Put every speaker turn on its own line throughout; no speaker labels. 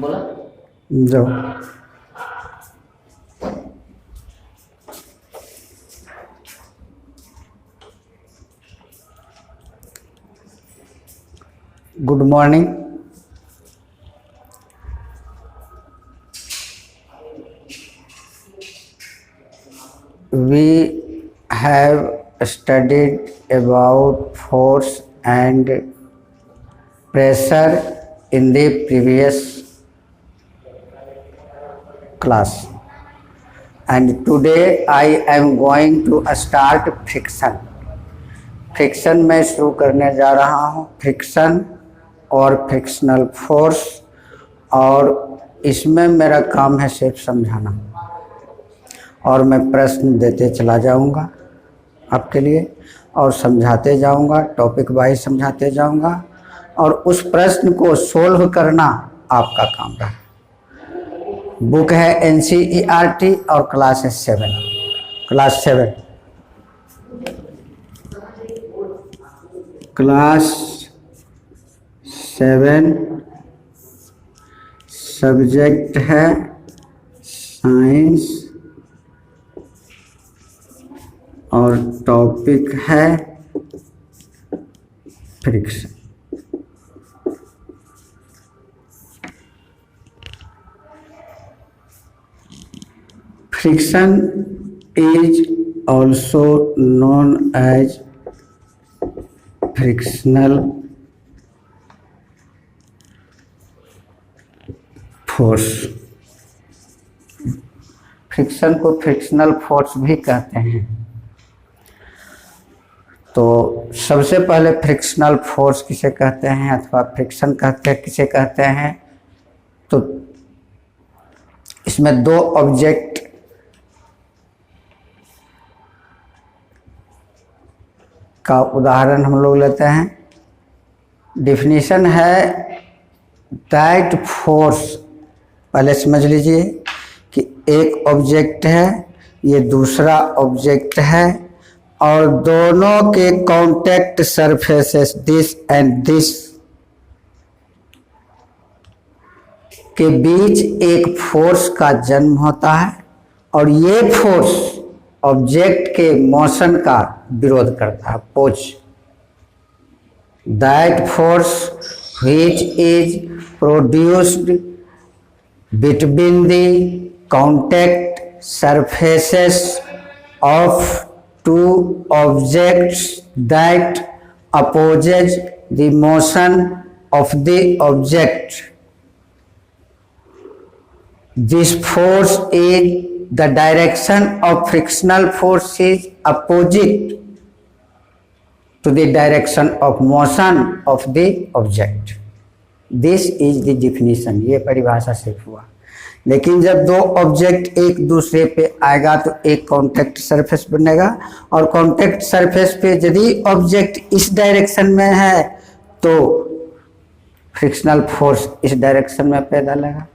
बोला
जाओ। Good morning. We have studied about force and pressure in the previous class, and today I am going to start friction. Friction में शुरू करने जा रहा हूँ, फ्रिक्शन और फ्रिक्शनल फोर्स, और इसमें मेरा काम है सिर्फ समझाना, और मैं प्रश्न देते चला जाऊंगा आपके लिए और समझाते जाऊंगा, टॉपिक वाइज समझाते जाऊंगा, और उस प्रश्न को सोल्व करना आपका काम रहा। बुक है NCERT और क्लास है 7, क्लास 7 सब्जेक्ट है साइंस और टॉपिक है friction. Friction is also known as frictional force. Friction को फ्रिक्शनल फोर्स भी कहते हैं। तो सबसे पहले फ्रिक्शनल फोर्स किसे कहते हैं अथवा फ्रिक्शन कहते हैं किसे कहते हैं, तो इसमें दो ऑब्जेक्ट का उदाहरण हम लोग लेते हैं। डिफिनीशन है दैट फोर्स, पहले समझ लीजिए कि एक ऑब्जेक्ट है, ये दूसरा ऑब्जेक्ट है, और दोनों के contact surfaces this and this के बीच एक फोर्स का जन्म होता है, और ये फोर्स ऑब्जेक्ट के मोशन का विरोध करता है, oppose. That force which is produced between the contact surfaces of two objects that opposes the motion of the object. This force is the direction of frictional force is opposite to the direction of motion of the object. This is the definition. ये परिभाषा सिर्फ हुआ, लेकिन जब दो object एक दूसरे पे आएगा तो एक कांटेक्ट सरफेस बनेगा, और कांटेक्ट सरफेस पे यदि ऑब्जेक्ट इस डायरेक्शन में है तो फ्रिक्शनल फोर्स इस डायरेक्शन में पैदा लगा।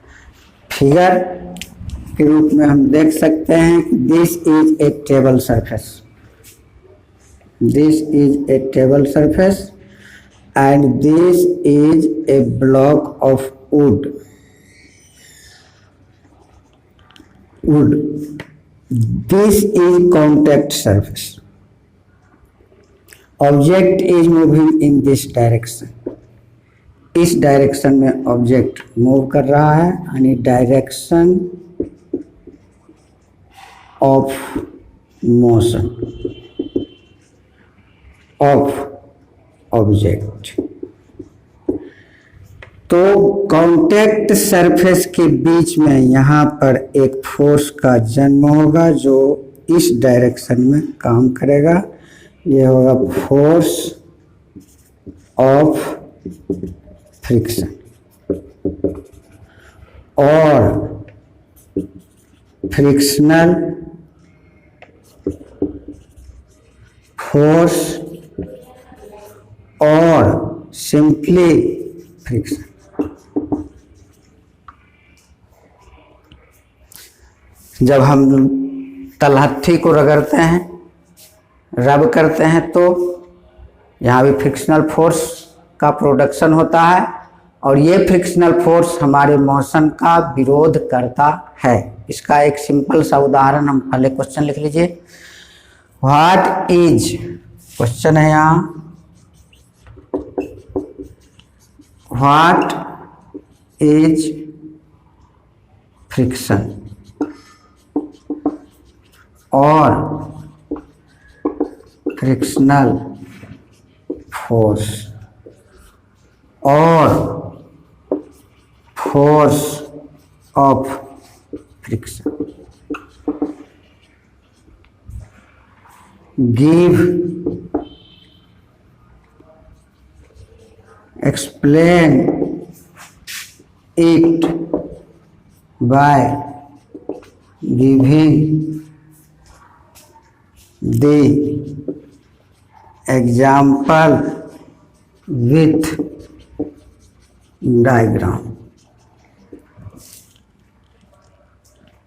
फिगर के रूप में हम देख सकते हैं कि this is a table surface, this is a table surface and this is a block of wood. This is contact surface. Object is moving in this direction. इस डायरेक्शन में ऑब्जेक्ट मूव कर रहा है, यानी direction of motion of object. तो contact surface के बीच में यहाँ पर एक फोर्स का जन्म होगा जो इस डायरेक्शन में काम करेगा। ये होगा फोर्स ऑफ फ्रिक्शन, और फ्रिक्शनल फोर्स और सिंपली फ्रिक्शन। जब हम तलहथी को रगड़ते हैं, रब करते हैं, तो यहाँ भी फ्रिक्शनल फोर्स का प्रोडक्शन होता है, और ये फ्रिक्शनल फोर्स हमारे मोशन का विरोध करता है। इसका एक सिंपल सा उदाहरण हम पहले क्वेश्चन लिख लीजिए। व्हाट इज, क्वेश्चन है यहाँ, व्हाट इज फ्रिक्शन और फ्रिक्शनल फोर्स और force of friction, give, explain it by giving the example with diagram.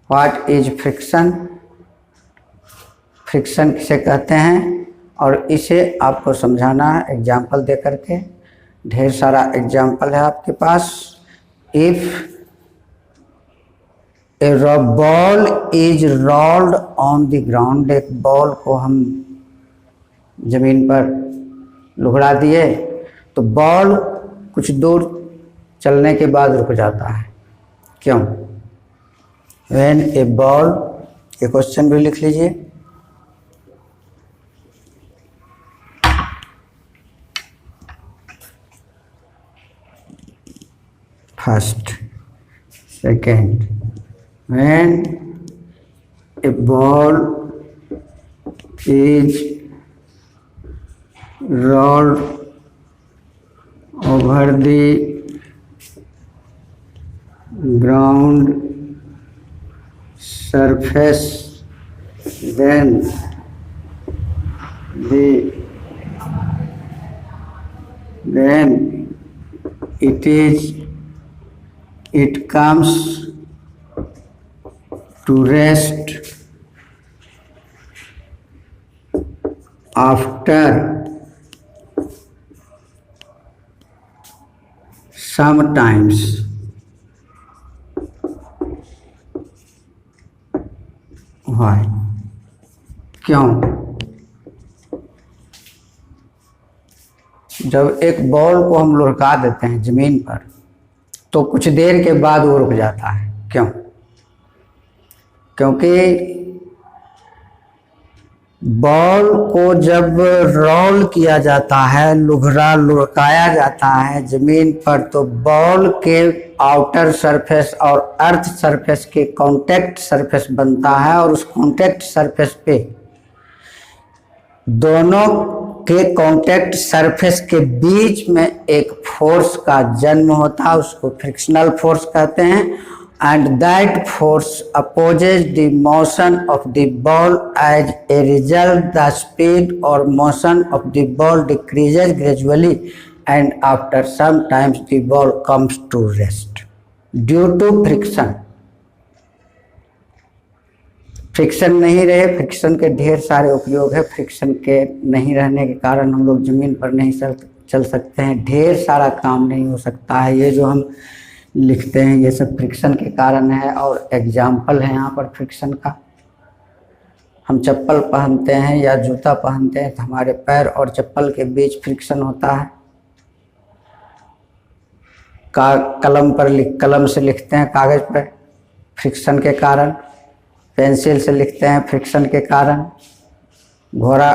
What is friction, friction किसे कहते हैं और इसे आपको समझाना है एग्जाम्पल दे करके। ढेर सारा एग्जाम्पल है आपके पास। If a ball is rolled on the ground, एक बॉल को हम जमीन पर लुढ़ा दिए तो बॉल कुछ दूर चलने के बाद रुक जाता है, क्यों? व्हेन ए बॉल, ये क्वेश्चन भी लिख लीजिए। First, second, when A ball is rolled over the ground surface, then it comes to rest after sometimes। Why? क्यों? जब एक बॉल को हम लुढ़का देते हैं जमीन पर तो कुछ देर के बाद वो रुक जाता है, क्यों? क्योंकि बॉल को जब रोल किया जाता है, लुढ़काया जाता है जमीन पर, तो बॉल के आउटर सरफेस और अर्थ सरफेस के कांटेक्ट सरफेस बनता है और उस कांटेक्ट सरफेस पे, दोनों के कांटेक्ट सरफेस के बीच में एक फोर्स का जन्म होता है, उसको फ्रिक्शनल फोर्स कहते हैं। And that force opposes the motion of the ball. As a result, the speed or motion of the ball decreases gradually, and after some time the ball comes to rest due to friction. Friction नहीं रहे, friction के ढेर सारे उपयोग है। Friction के नहीं रहने के कारण हम लोग जमीन पर नहीं चल सकते हैं, ढेर सारा काम नहीं हो सकता है। ये जो हम लिखते हैं ये सब फ्रिक्शन के कारण है और एग्जाम्पल है यहाँ पर फ्रिक्शन का। हम चप्पल पहनते हैं या जूता पहनते हैं तो हमारे पैर और चप्पल के बीच फ्रिक्शन होता है। कलम से लिखते हैं कागज पर, फ्रिक्शन के कारण। पेंसिल से लिखते हैं, फ्रिक्शन के कारण। घोड़ा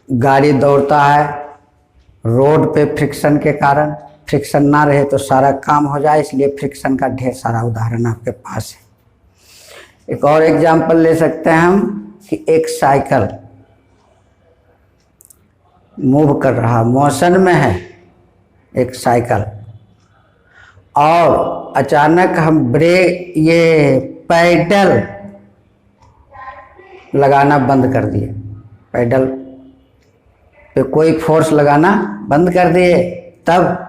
गाड़ी दौड़ता है रोड पे फ्रिक्शन के कारण। फ्रिक्शन ना रहे तो सारा काम हो जाए, इसलिए फ्रिक्शन का ढेर सारा उदाहरण आपके पास है। एक और एग्जाम्पल ले सकते हैं हम कि एक साइकिल मूव कर रहा, मोशन में है एक साइकिल, और अचानक हम ब्रेक, ये पैडल लगाना बंद कर दिए, पैडल पे कोई फोर्स लगाना बंद कर दिए, तब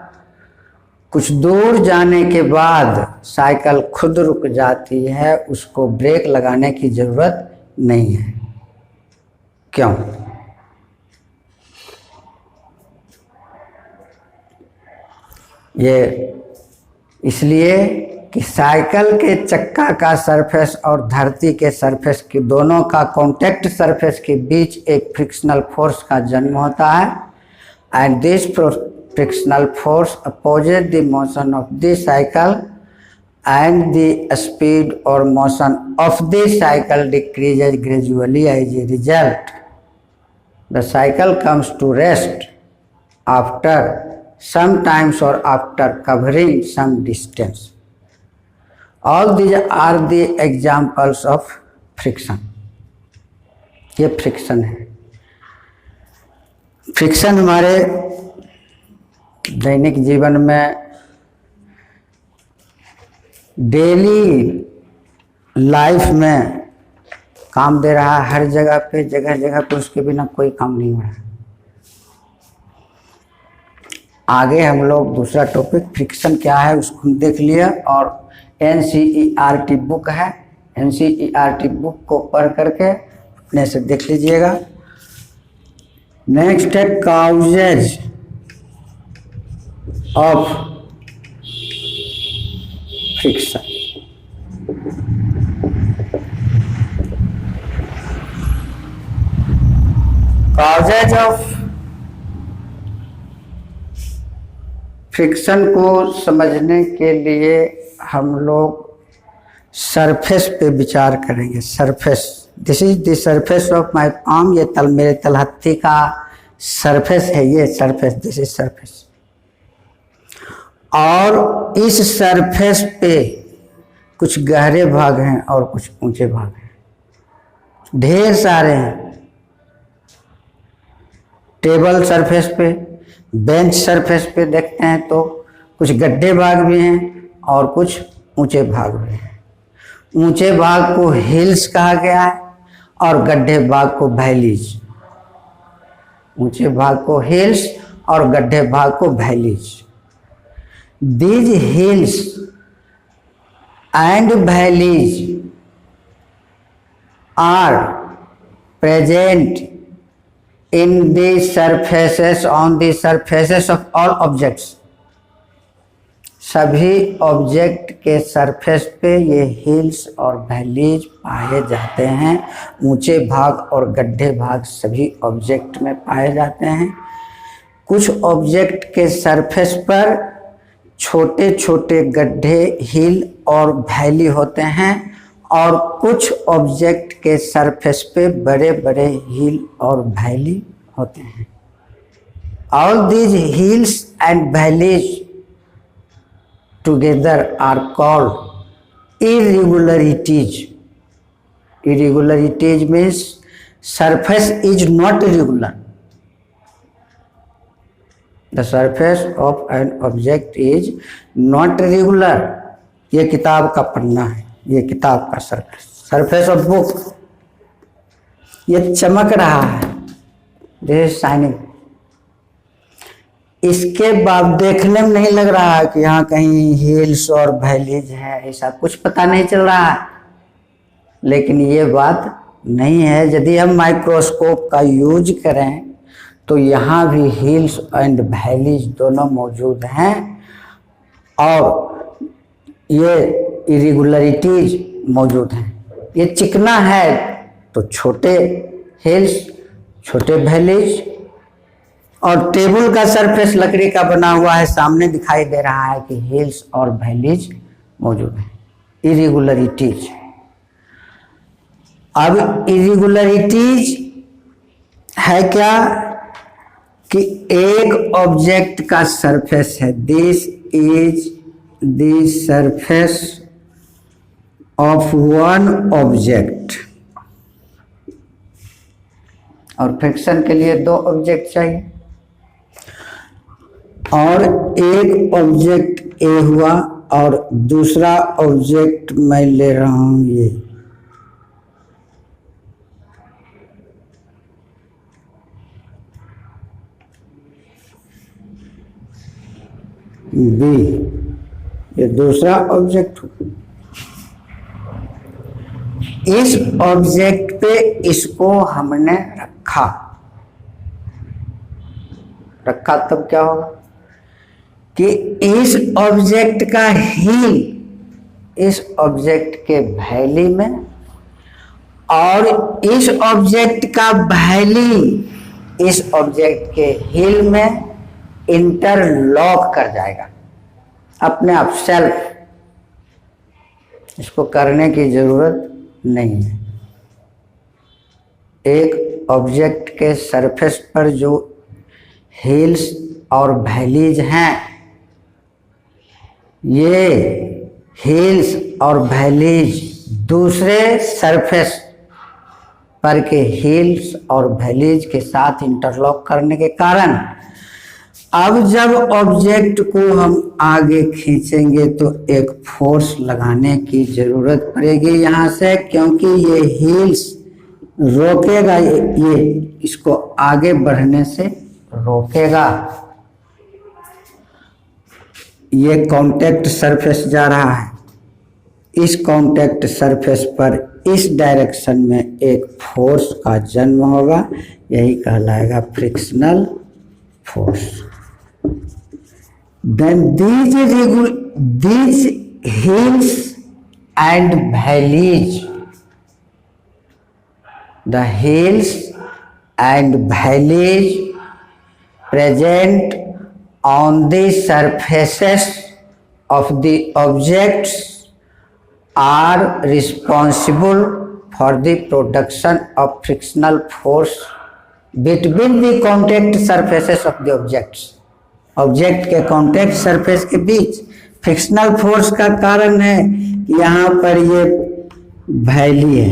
कुछ दूर जाने के बाद साइकिल खुद रुक जाती है, उसको ब्रेक लगाने की जरूरत नहीं है। क्यों? ये इसलिए कि साइकिल के चक्का का सरफेस और धरती के सरफेस की दोनों का कॉन्टैक्ट सरफेस के बीच एक फ्रिक्शनल फोर्स का जन्म होता है, and this frictional force opposes the motion of the cycle and the speed or motion of the cycle decreases gradually. As a result, the cycle comes to rest after some times or after covering some distance. All these are the examples of friction. ये friction है। Friction हमारे दैनिक जीवन में daily life में काम दे रहा है, हर जगह पे, जगह जगह पे उसके बिना कोई काम नहीं हो रहा है। आगे हम लोग दूसरा टॉपिक फ्रिक्शन क्या है उसको देख लिया, और NCERT बुक है, NCERT बुक को पढ़ करके अपने से देख लीजिएगा। नेक्स्ट है causes of friction. Causes of friction को समझने के लिए हम लोग सरफेस पे विचार करेंगे। Surface, this is the surface of my palm, ये मेरे तलहत्थी का सरफेस है, ये सरफेस, दिस इज सरफेस। और इस सरफेस पे कुछ गहरे भाग हैं और कुछ ऊंचे भाग हैं, ढेर सारे हैं। टेबल सरफेस पे, बेंच सरफेस पे देखते हैं तो कुछ गड्ढे भाग भी हैं और कुछ ऊंचे भाग भी हैं। ऊंचे भाग को हिल्स कहा गया है और गड्ढे भाग को वैलीज। ऊंचे भाग को हिल्स और गड्ढे भाग को valleys. These hills and valleys are present in the surfaces, on the surfaces of all objects. सभी ऑब्जेक्ट के सरफेस पे ये हिल्स और वैलीज पाए जाते हैं। ऊंचे भाग और गड्ढे भाग सभी ऑब्जेक्ट में पाए जाते हैं। कुछ ऑब्जेक्ट के सरफेस पर छोटे छोटे गड्ढे, हिल और वैली होते हैं, और कुछ ऑब्जेक्ट के सरफेस पे बड़े बड़े हिल और वैली होते हैं। All these hills and valleys together are called irregularities. Irregularities means surface is not regular. The surface of an object is not regular. ये किताब का पन्ना है, ये किताब का सरफेस, सरफेस ऑफ बुक। ये चमक रहा है, दिस इज शाइनिंग। इसके बाद देखने में नहीं लग रहा है कि यहाँ कहीं हिल्स और वैलीज है, ऐसा कुछ पता नहीं चल रहा है। लेकिन ये बात नहीं है। यदि हम माइक्रोस्कोप का यूज करें तो यहाँ भी हिल्स एंड वैलीज दोनों मौजूद हैं, और ये इरेगुलरिटीज मौजूद हैं। ये चिकना है तो छोटे हिल्स, छोटे वैलीज, और टेबल का सरफेस लकड़ी का बना हुआ है, सामने दिखाई दे रहा है कि हिल्स और वैलीज मौजूद हैं। इरेगुलरिटीज। अब इरेगुलरिटीज है क्या कि एक ऑब्जेक्ट का सरफेस है, this is the surface of one object, और फ्रिक्शन के लिए दो ऑब्जेक्ट चाहिए, और एक ऑब्जेक्ट ए हुआ और दूसरा ऑब्जेक्ट मैं ले रहा हूं ये बी, ये दूसरा ऑब्जेक्ट। इस ऑब्जेक्ट पे इसको हमने रखा तब क्या होगा कि इस ऑब्जेक्ट का हील इस ऑब्जेक्ट के वैली में और इस ऑब्जेक्ट का वैली इस ऑब्जेक्ट के हील में इंटरलॉक कर जाएगा अपने आप सेल्फ। इसको करने की जरूरत नहीं है। एक ऑब्जेक्ट के सरफेस पर जो हील्स और वैलीज हैं, ये हील्स और वैलीज दूसरे सरफेस पर के हील्स और वैलीज के साथ इंटरलॉक करने के कारण अब जब ऑब्जेक्ट को हम आगे खींचेंगे तो एक फोर्स लगाने की जरूरत पड़ेगी यहाँ से, क्योंकि ये हील्स रोकेगा, ये इसको आगे बढ़ने से रोकेगा। ये कांटेक्ट सरफेस जा रहा है, इस कांटेक्ट सरफेस पर इस डायरेक्शन में एक फोर्स का जन्म होगा, यही कहलाएगा frictional force. Then these hills and valleys, the hills and valleys present on the surfaces of the objects are responsible for the production of frictional force between the contact surfaces of the objects। Object के contact surface के बीच frictional force का कारण है कि यहाँ पर ये valley है,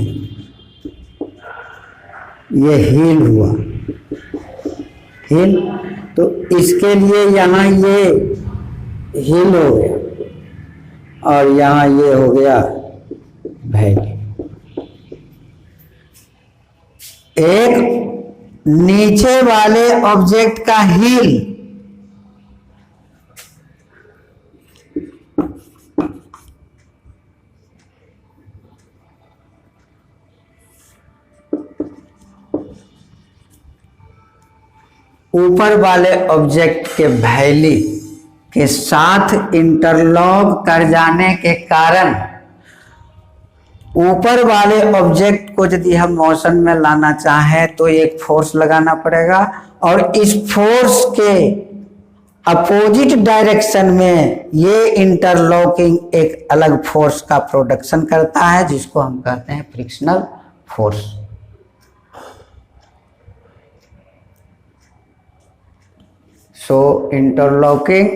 ये हील हुआ, हील, तो इसके लिए यहाँ ये हील हो गया और यहाँ ये हो गया वैली। एक नीचे वाले ऑब्जेक्ट का हील ऊपर वाले ऑब्जेक्ट के वैली के साथ इंटरलॉक कर जाने के कारण ऊपर वाले ऑब्जेक्ट को यदि हम मोशन में लाना चाहें तो एक फोर्स लगाना पड़ेगा और इस फोर्स के अपोजिट डायरेक्शन में ये इंटरलॉकिंग एक अलग फोर्स का प्रोडक्शन करता है जिसको हम कहते हैं frictional force. So interlocking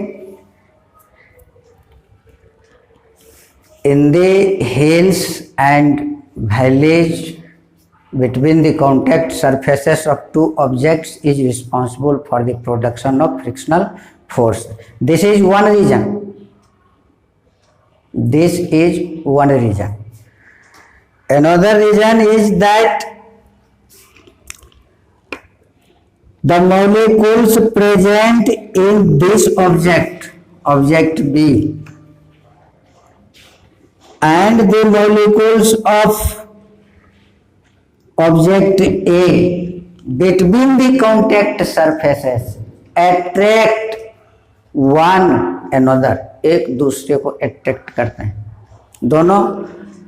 in the hills and valleys between the contact surfaces of two objects is responsible for the production of frictional force. This is one reason. This is one reason. Another reason is that the molecules present in this object, object B, and the molecules of object A between the contact surfaces attract one another, एक दूसरे को attract करते हैं। दोनों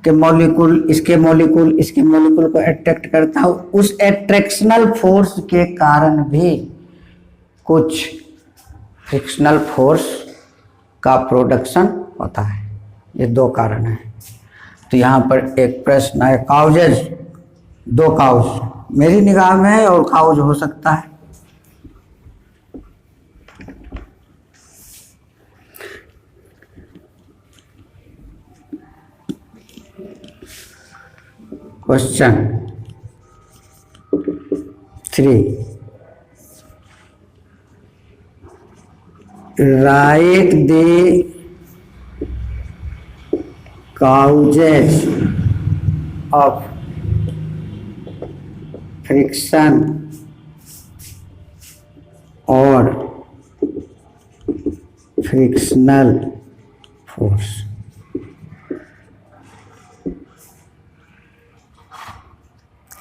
के molecule इसके molecule को attract करता है। उस एट्रैक्शनल फोर्स के कारण भी कुछ फ्रिक्शनल फोर्स का प्रोडक्शन होता है। ये दो कारण हैं। तो यहाँ पर एक प्रश्न है, काउजेज, दो काउज मेरी निगाह में है और काउज हो सकता है। Question 3. Write the causes of friction or frictional force।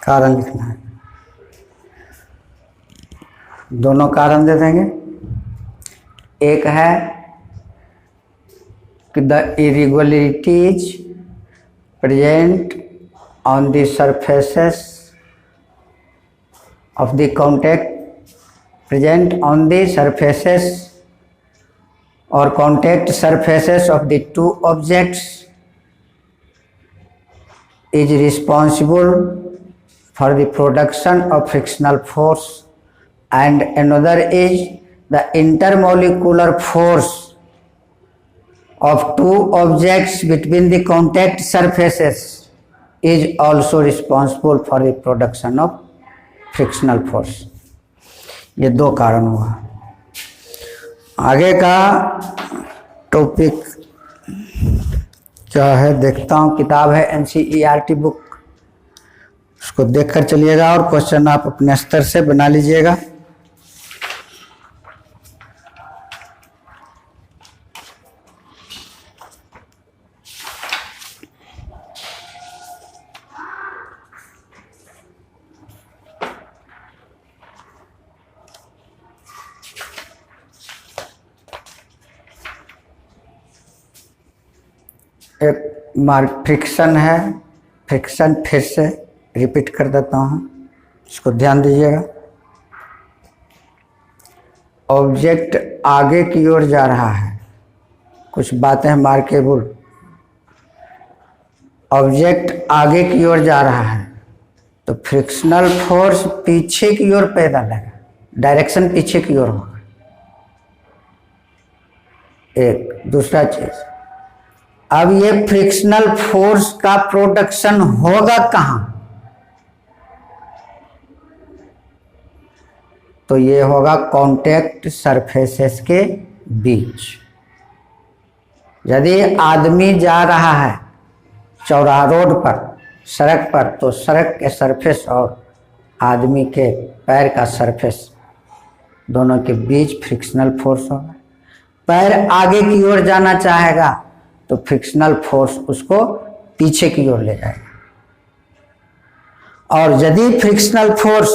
कारण लिखना है। दोनों कारण दे देंगे। एक है the irregularities present on the surfaces of the contact or contact surfaces of the two objects is responsible for the production of frictional force, and another is the intermolecular force of two objects between the contact surfaces is also responsible for the production of frictional force. ये दो कारण हुआ। आगे का topic क्या है देखता हूँ। किताब है NCERT बुक, उसको देखकर चलिएगा और क्वेश्चन आप अपने स्तर से बना लीजिएगा। एक मार्क फ्रिक्शन है, फ्रिक्शन फिर से रिपीट कर देता हूँ, इसको ध्यान दीजिएगा। ऑब्जेक्ट आगे की ओर जा रहा है, कुछ बातें मार्केबल। ऑब्जेक्ट आगे की ओर जा रहा है तो फ्रिक्शनल फोर्स पीछे की ओर पैदा लगेगा, डायरेक्शन पीछे की ओर होगा। एक दूसरा चीज, अब ये फ्रिक्शनल फोर्स का प्रोडक्शन होगा कहां? तो ये होगा कांटेक्ट सरफेसेस के बीच। यदि आदमी जा रहा है चौराहा रोड पर, सड़क पर, तो सड़क के सरफेस और आदमी के पैर का सरफेस दोनों के बीच फ्रिक्शनल फोर्स होगा। पैर आगे की ओर जाना चाहेगा तो फ्रिक्शनल फोर्स उसको पीछे की ओर ले जाएगा। और यदि फ्रिक्शनल फोर्स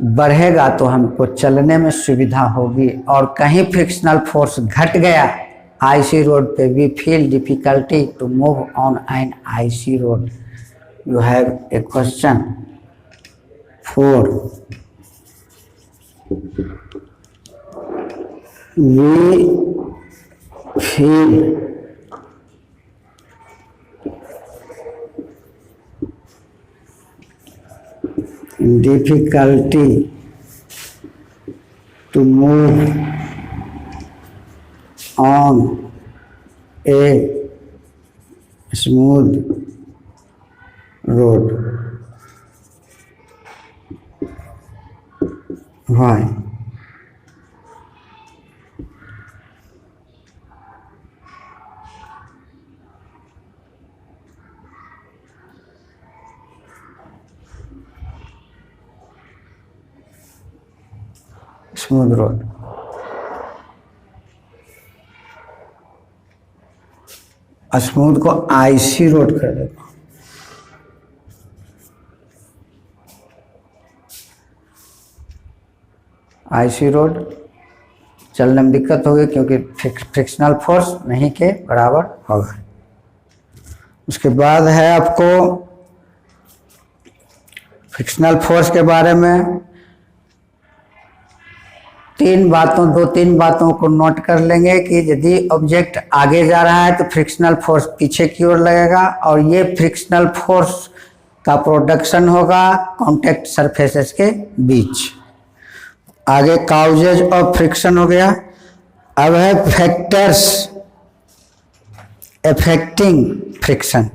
बढ़ेगा तो हमको चलने में सुविधा होगी, और कहीं फ्रिक्शनल फोर्स घट गया आईसी रोड पे, we feel difficulty to move on an icy road. You have a question 4। We feel difficulty to move on a smooth road. Why? Smooth road. Smooth को आईसी रोड कर देता हूं। IC road चलने में दिक्कत होगी क्योंकि फ्रिक्शनल फोर्स नहीं के बराबर होगा। उसके बाद है आपको फ्रिक्शनल फोर्स के बारे में दो तीन बातों को नोट कर लेंगे कि यदि ऑब्जेक्ट आगे जा रहा है तो फ्रिक्शनल फोर्स पीछे की ओर लगेगा, और ये फ्रिक्शनल फोर्स का प्रोडक्शन होगा कॉन्टैक्ट सरफेसेस के बीच। आगे काउजेज ऑफ फ्रिक्शन हो गया। अब है factors affecting friction.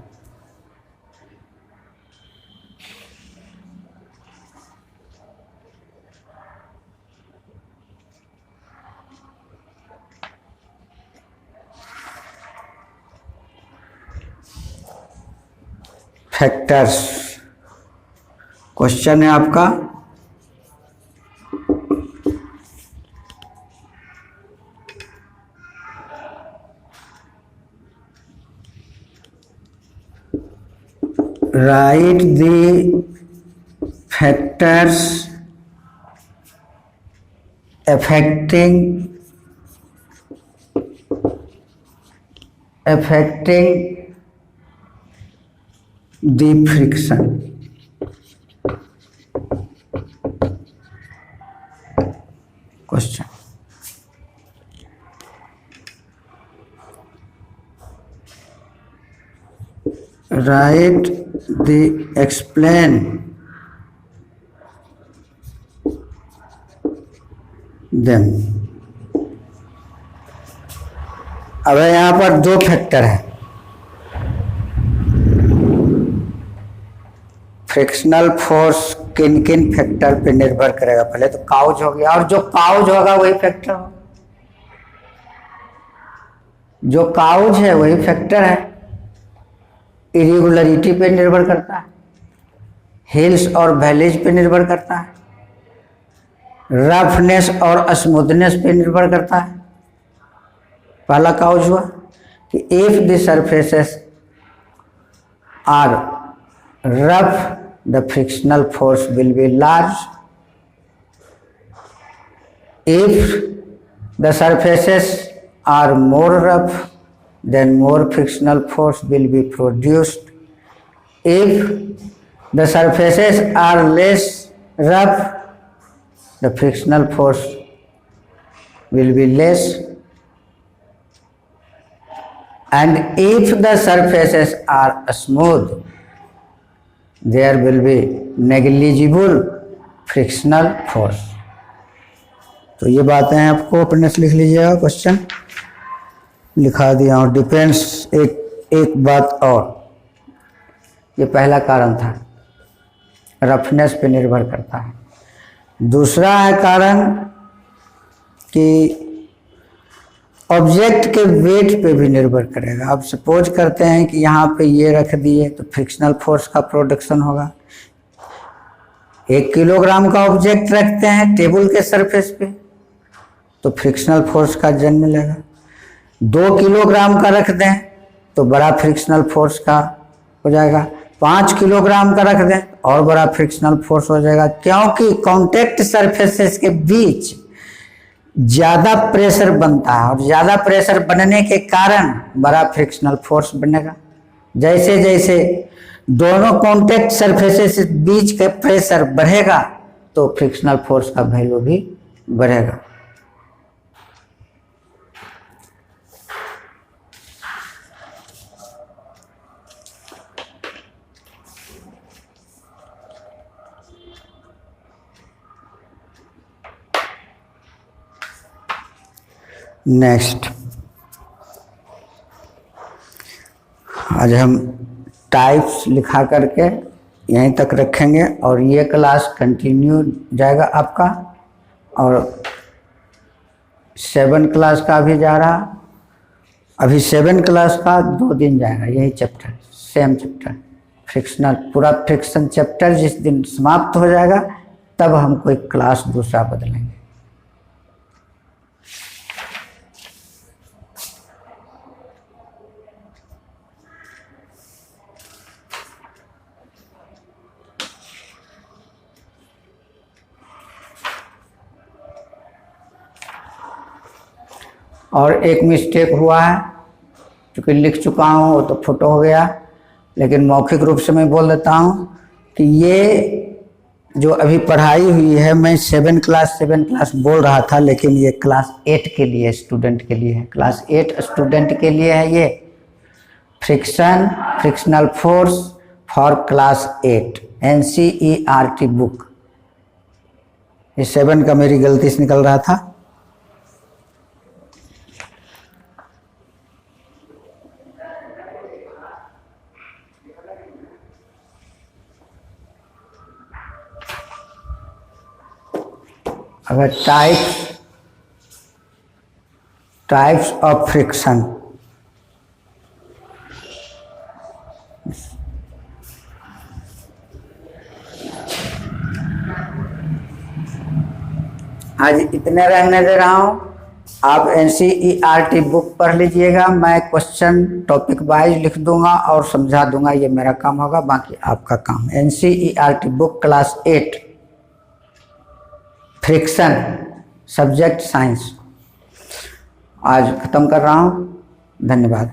Factors question है आपका। Write the factors affecting affecting the friction. Question. Write the explain them. अब यहाँ पर दो फैक्टर है, फ्रिक्शनल फोर्स किन किन फैक्टर पे निर्भर करेगा। पहले तो काउज हो गया, और जो काउज होगा वही फैक्टर होगा, जो काउज है वही फैक्टर है। इरेगुलरिटी पे निर्भर करता है, हिल्स और वैलीज पे निर्भर करता है, रफनेस और स्मूथनेस पे निर्भर करता है। पहला काउज हुआ कि if the surfaces are rough the frictional force will be large. If the surfaces are more rough, then more frictional force will be produced. If the surfaces are less rough, the frictional force will be less. And if the surfaces are smooth, there will be negligible frictional force. तो ये बातें आपको अपने से लिख लीजिएगा, question लिखा दिया। और डिपेंड्स एक बात और, ये पहला कारण था, रफनेस पे निर्भर करता है। दूसरा है कारण कि ऑब्जेक्ट के वेट पे भी निर्भर करेगा। अब सपोज करते हैं कि यहाँ पे ये रख दिए तो फ्रिक्शनल फोर्स का प्रोडक्शन होगा। 1 किलोग्राम का ऑब्जेक्ट रखते हैं टेबल के सरफेस पे तो फ्रिक्शनल फोर्स का जन्म लेगा। 2 किलोग्राम का रख दें तो बड़ा फ्रिक्शनल फोर्स का हो जाएगा। 5 किलोग्राम का रख दें और बड़ा फ्रिक्शनल फोर्स हो जाएगा, क्योंकि कॉन्टेक्ट सरफेसेस के बीच ज्यादा प्रेशर बनता है और ज्यादा प्रेशर बनने के कारण बड़ा फ्रिक्शनल फोर्स बनेगा। जैसे जैसे दोनों कॉन्टेक्ट सरफेसेस के बीच का प्रेशर बढ़ेगा तो फ्रिक्शनल फोर्स का वैल्यू भी बढ़ेगा। नेक्स्ट, आज हम टाइप्स लिखा करके यहीं तक रखेंगे और ये क्लास कंटिन्यू जाएगा आपका। और 7 क्लास का भी जा रहा, अभी 7 क्लास का 2 दिन जाएगा यही चैप्टर, सेम चैप्टर फ्रिक्शनल, पूरा फ्रिक्शन चैप्टर जिस दिन समाप्त हो जाएगा तब हम कोई क्लास दूसरा बदलेंगे। और एक मिस्टेक हुआ है, क्योंकि लिख चुका हूँ वो तो फोटो हो गया, लेकिन मौखिक रूप से मैं बोल देता हूँ कि ये जो अभी पढ़ाई हुई है, मैं 7 क्लास बोल रहा था, लेकिन ये क्लास 8 के लिए स्टूडेंट के लिए है। क्लास 8 स्टूडेंट के लिए है ये frictional force for class 8 NCERT book. ये 7 का मेरी गलती से निकल रहा था। अगर टाइप्स ऑफ फ्रिक्शन, आज इतने रहने दे रहा हूँ। आप NCERT बुक पढ़ लीजिएगा, मैं क्वेश्चन टॉपिक वाइज लिख दूंगा और समझा दूंगा, ये मेरा काम होगा, बाकी आपका काम। NCERT book class 8 friction subject science आज खत्म कर रहा हूँ। धन्यवाद।